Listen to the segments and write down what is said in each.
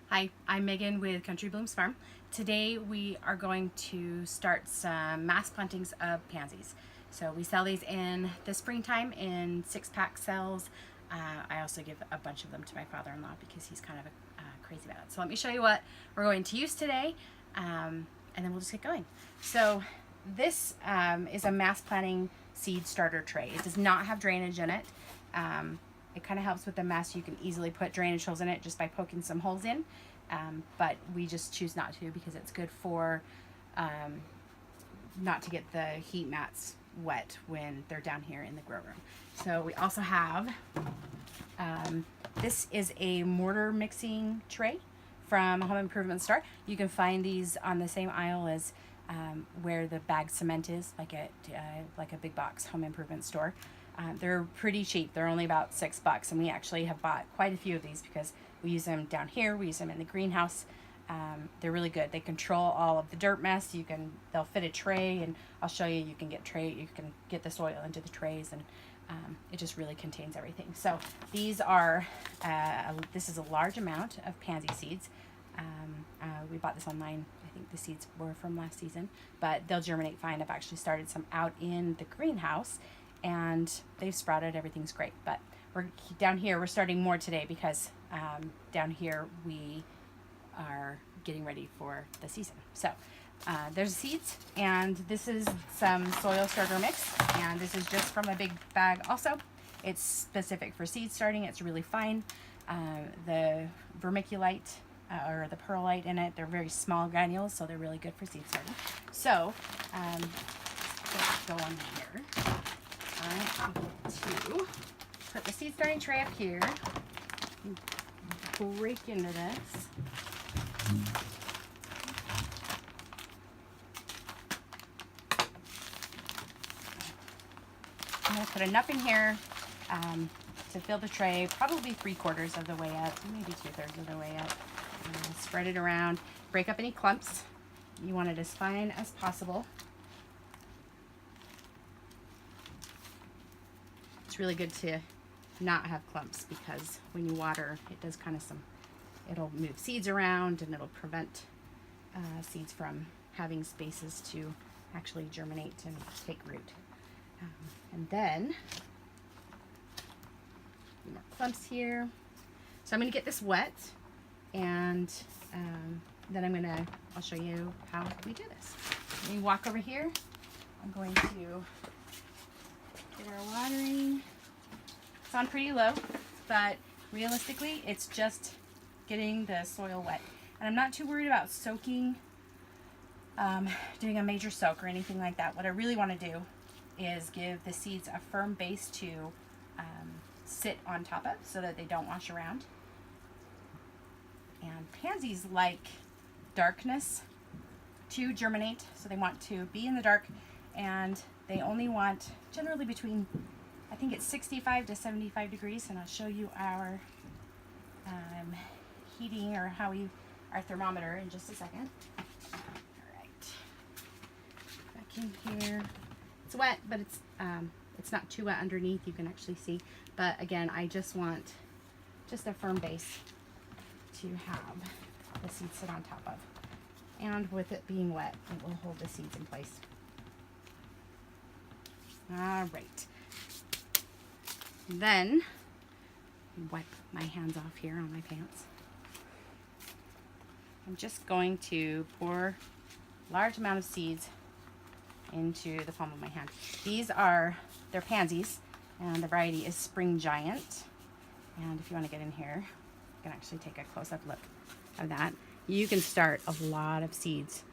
Hi, I'm Megan with Country Blooms Farm. Today we are going to start some mass plantings of pansies. So we sell these in the springtime in 6-pack cells. I also give a bunch of them to my father-in-law because he's kind of crazy about it. So let me show you what we're going to use today, and then we'll just get going. So this is a mass planting seed starter tray. It does not have drainage in it. It kind of helps with the mess. You can easily put drainage holes in it just by poking some holes in, but we just choose not to because it's good for not to get the heat mats wet when they're down here in the grow room. So we also have, this is a mortar mixing tray from Home Improvement Store. You can find these on the same aisle as where the bagged cement is, like at like a big box Home Improvement Store. They're pretty cheap. They're only about $6, and we actually have bought quite a few of these because we use them down here. We use them in the greenhouse. They're really good. They control all of the dirt mess. They'll fit a tray, and I'll show you. You can get the soil into the trays, and it just really contains everything. So these are this is a large amount of pansy seeds. We bought this online. I think the seeds were from last season, but they'll germinate fine. I've actually started some out in the greenhouse, and they've sprouted. Everything's great. But we're down here, we're starting more today because down here we are getting ready for the season. So there's seeds, and this is some soil starter mix, and this is just from a big bag also. It's specific for seed starting. It's really fine. The vermiculite or the perlite in it, they're very small granules, so they're really good for seed starting. So let's go on here. I'm going to put the seed starting tray up here, break into this. I'm going to put enough in here to fill the tray, probably 3/4 of the way up, maybe 2/3 of the way up. Spread it around, break up any clumps. You want it as fine as possible. It's really good to not have clumps because when you water, it does kind of it'll move seeds around, and it'll prevent seeds from having spaces to actually germinate and take root. And then more clumps here. So I'm going to get this wet, and then I'll show you how we do this. Let me walk over here. I'm going to get our watering. It's on pretty low, but realistically, it's just getting the soil wet. And I'm not too worried about soaking, doing a major soak or anything like that. What I really want to do is give the seeds a firm base to sit on top of so that they don't wash around. And pansies like darkness to germinate, so they want to be in the dark, and they only want generally between, I think it's 65 to 75 degrees, and I'll show you our heating or our thermometer in just a second. All right, back in here. It's wet, but it's not too wet underneath. You can actually see, but again, I just want a firm base to have the seeds sit on top of. And with it being wet, it will hold the seeds in place. All right. Then, wipe my hands off here on my pants. I'm just going to pour a large amount of seeds into the palm of my hand. They're pansies, and the variety is Spring Giant. And if you want to get in here, you can actually take a close-up look of that. You can start a lot of seeds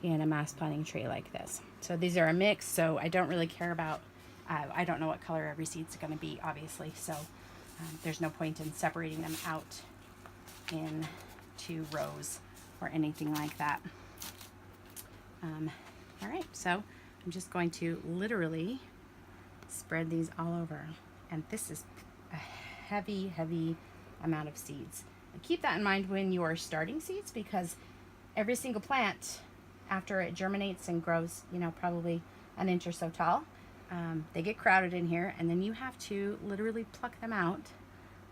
in a mass planting tray like this. So these are a mix, so I don't really care about, I don't know what color every seed's going to be, obviously, so there's no point in separating them out in 2 rows or anything like that. All right, so I'm just going to literally spread these all over, and this is a heavy amount of seeds. And keep that in mind when you are starting seeds, because every single plant, after it germinates and grows, probably an inch or so tall, they get crowded in here, and then you have to literally pluck them out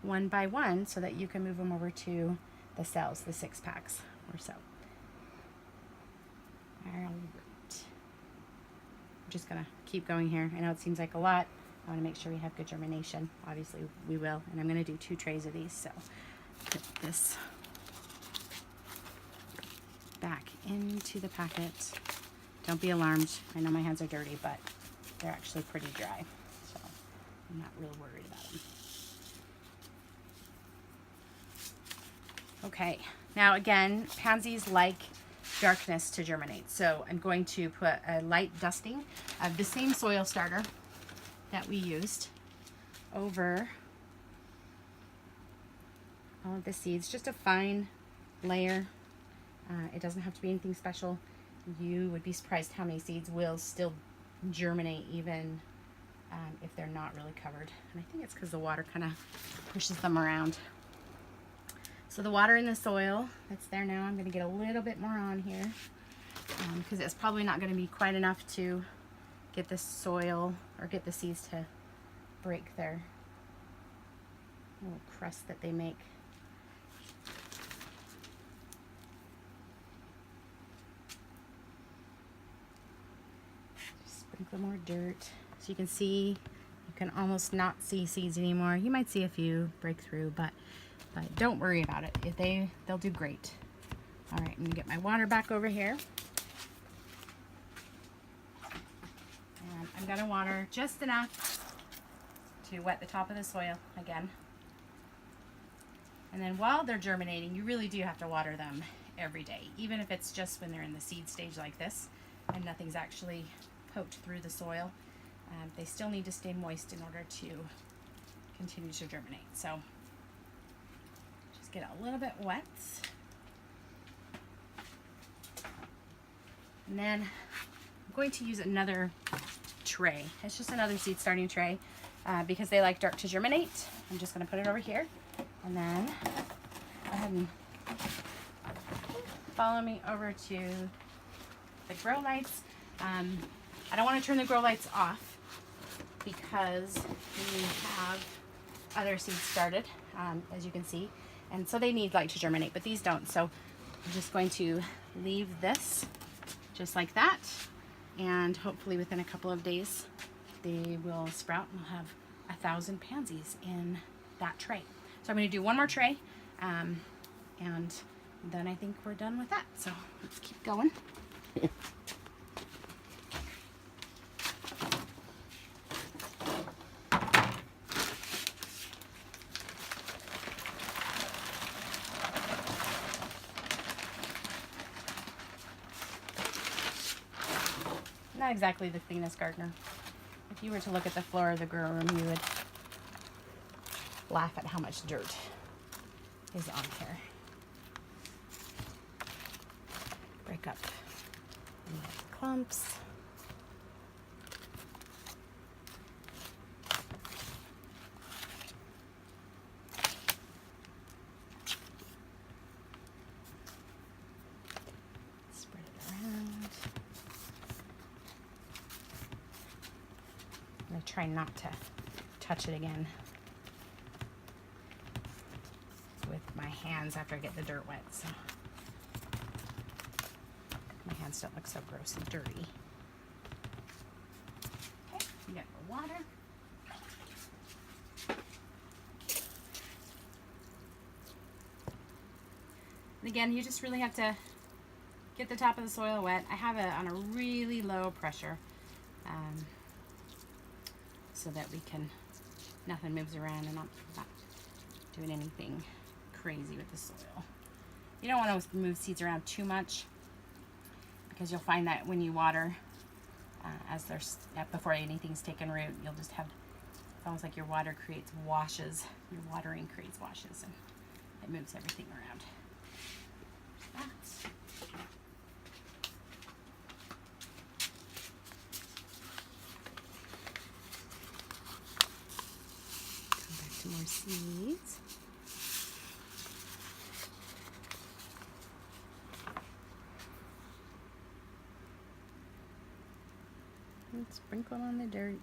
one by one so that you can move them over to the cells, the 6 packs or so. All right. I'm just gonna keep going here. I know it seems like a lot. I want to make sure we have good germination. Obviously we will, and I'm going to do 2 trays of these. So put this back into the packet. Don't be alarmed. I know my hands are dirty, but they're actually pretty dry, so I'm not real worried about them. Okay, now again, pansies like darkness to germinate, so I'm going to put a light dusting of the same soil starter that we used over all of the seeds, just a fine layer. It doesn't have to be anything special. You would be surprised how many seeds will still germinate even if they're not really covered. And I think it's because the water kind of pushes them around. So the water in the soil that's there now, I'm going to get a little bit more on here because it's probably not going to be quite enough to get the soil or get the seeds to break their little crust that they make. Just sprinkle more dirt so you can see. You can almost not see seeds anymore. You might see a few break through, but don't worry about it. If they'll do great. All right, I'm gonna get my water back over here. And I'm gonna water just enough to wet the top of the soil again. And then while they're germinating, you really do have to water them every day, even if it's just when they're in the seed stage like this and nothing's actually poked through the soil. They still need to stay moist in order to continue to germinate. So just get a little bit wet. And then I'm going to use another tray. It's just another seed starting tray because they like dark to germinate. I'm just going to put it over here. And then go ahead and follow me over to the grow lights. I don't want to turn the grow lights off because we have other seeds started, as you can see. And so they need light to germinate, but these don't. So I'm just going to leave this just like that. And hopefully within a couple of days, they will sprout and we'll have 1,000 pansies in that tray. So I'm going to do one more tray, and then I think we're done with that. So let's keep going. Not exactly the cleanest gardener. If you were to look at the floor of the grow room, you would laugh at how much dirt is on here. Break up any clumps. Spread it around. I'm going to try not to touch it again with my hands after I get the dirt wet, so my hands don't look so gross and dirty. Okay, we got the water. And again, you just really have to get the top of the soil wet. I have it on a really low pressure so that we can, nothing moves around and I'm not doing anything crazy with the soil. You don't want to move seeds around too much because you'll find that when you water, as there's before anything's taken root, you'll just have, it's almost like your water creates washes. Your watering creates washes and it moves everything around. That. Come back to more seeds. And sprinkle on the dirt.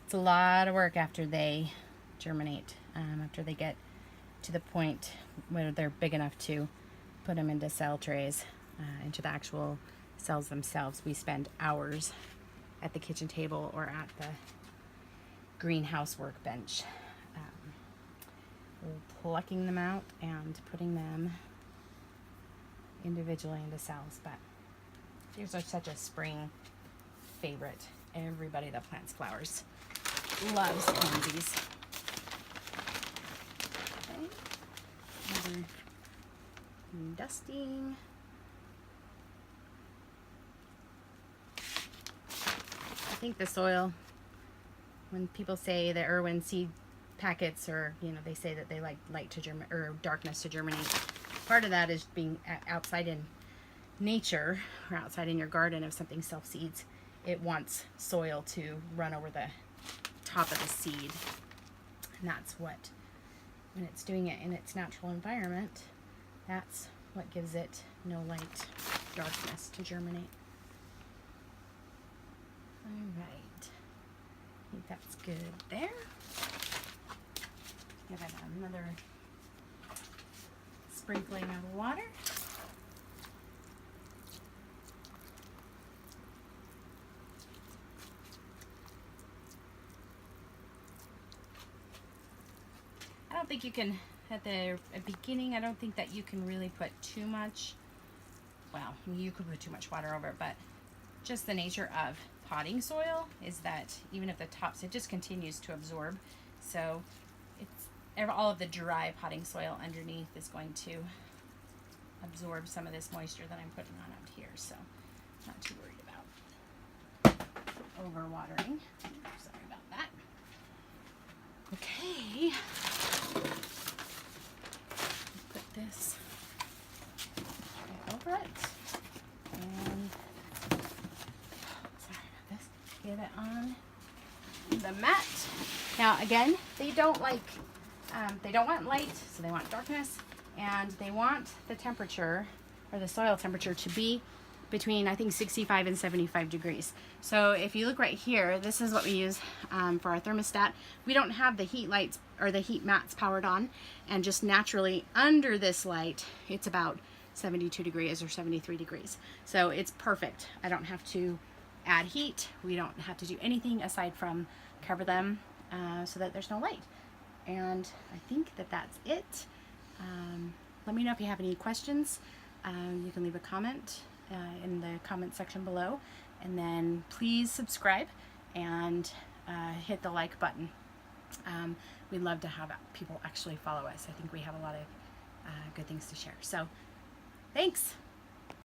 It's a lot of work after they germinate, after they get to the point where they're big enough to put them into cell trays, into the actual cells themselves. We spend hours at the kitchen table or at the greenhouse workbench, plucking them out and putting them individually into cells. But these are such a spring favorite. Everybody that plants flowers loves pansies. Okay. Another dusting. I think the soil, when people say that, or when seed packets, or they say that they like light to germinate or darkness to germinate, part of that is being outside in nature or outside in your garden. If something self-seeds, it wants soil to run over the top of the seed, and that's what, when it's doing it in its natural environment, that's what gives it no light, darkness to germinate. All right, I think that's good there. Give it another sprinkling of water. I don't think you can, at the beginning, I don't think that you can really put too much, well, you could put too much water over it, but just the nature of potting soil is that even if the tops, it just continues to absorb. So it's all of the dry potting soil underneath is going to absorb some of this moisture that I'm putting on out here. So not too worried about overwatering. Sorry about that. Okay. Put this right over it. And sorry about this. Get it on the mat. Now again, they don't want light, so they want darkness, and they want the temperature, or the soil temperature, to be between, I think, 65 and 75 degrees. So if you look right here, this is what we use for our thermostat. We don't have the heat lights or the heat mats powered on, and just naturally under this light, it's about 72 degrees or 73 degrees. So it's perfect. I don't have to add heat. We don't have to do anything aside from cover them so that there's no light. And I think that that's it. Let me know if you have any questions. You can leave a comment in the comment section below, and then please subscribe and hit the like button. We'd love to have people actually follow us. I think we have a lot of good things to share. So thanks.